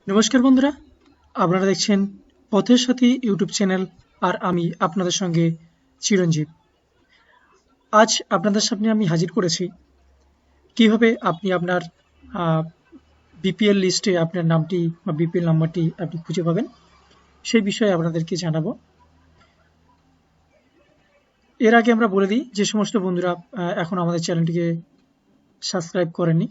নমস্কার বন্ধুরা, আপনারা দেখছেন পথের সাথী ইউটিউব চ্যানেল আর আমি আপনাদের সঙ্গে চিরঞ্জীব। আজ আপনাদের সামনে আমি হাজির করেছি কিভাবে আপনি আপনার বিপিএল লিস্টে আপনার নামটি বা বিপিএল নাম্বারটি আপনি খুঁজে পাবেন সেই বিষয়ে আপনাদেরকে জানাবো। এর আগে আমরা বলে দিই, যে সমস্ত বন্ধুরা এখন আমাদের চ্যানেলটিকে সাবস্ক্রাইব করেননি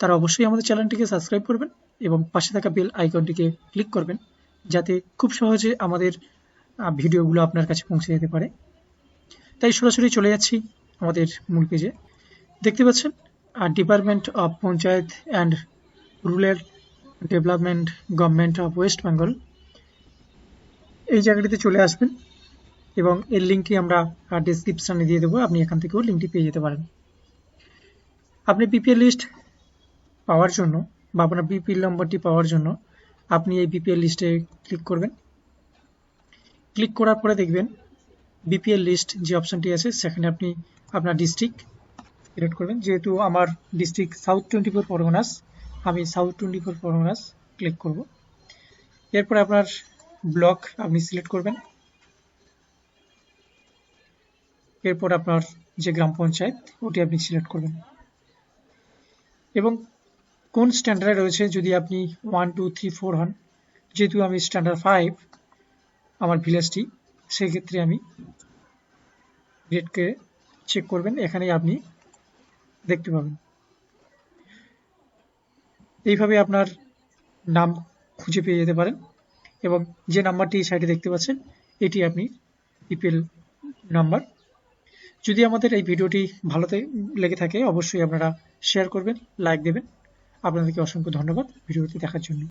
তারা অবশ্যই আমাদের চ্যানেলটিকে সাবস্ক্রাইব করবেন এবং পাশে থাকা বেল আইকনটিকে ক্লিক করবেন, যাতে খুব সহজে আমাদের ভিডিওগুলো আপনার কাছে পৌঁছে যেতে পারে। তাই সরাসরি চলে যাচ্ছি আমাদের মূল পেজে। দেখতে পাচ্ছেন department of panchayat and rural development, government of West Bengal, এই জায়গাটিতে চলে আসবেন এবং এর লিঙ্কটি আমরা ডেসক্রিপশনে দিয়ে দেবো। আপনি এখান থেকেও লিঙ্কটি পেয়ে যেতে পারেন। আপনি বিপিএল লিস্ট পাওয়ার জন্য বা আপনার বিপিএল নম্বরটি পাওয়ার জন্য আপনি এই বিপিএল লিস্টে ক্লিক করবেন। ক্লিক করার পরে দেখবেন বিপিএল লিস্ট যে অপশনটি আছে সেখানে আপনি আপনার ডিস্ট্রিক্ট সিলেক্ট করবেন। যেহেতু আমার ডিস্ট্রিক্ট সাউথ 24 পরগনাস, আমি সাউথ 24 পরগনাস ক্লিক করব। এরপর আপনার ব্লক আপনি সিলেক্ট করবেন। এরপর আপনার যে গ্রাম পঞ্চায়েত ওটি আপনি সিলেক্ট করবেন এবং কোন স্ট্যান্ডার্ডে রয়েছে, যদি আপনি 1, 2, 3, 4 হন, যেহেতু আমি স্ট্যান্ডার্ড 5 আমার ভিলেজটি, সেই ক্ষেত্রে আমি গ্রেডকে চেক করবেন। এখানে আপনি দেখতে পাবেন। এইভাবে আপনার নাম খুঁজে পেয়ে যেতে পারেন এবং যে নাম্বারটি সাইডে দেখতে পাচ্ছেন এটি আপনি বিপিএল নাম্বার। যদি আমাদের এই ভিডিওটি ভালো লেগে থাকে অবশ্যই আপনারা শেয়ার করবেন, লাইক দেবেন। আপনাদেরকে অসংখ্য ধন্যবাদ ভিডিওটি দেখার জন্য।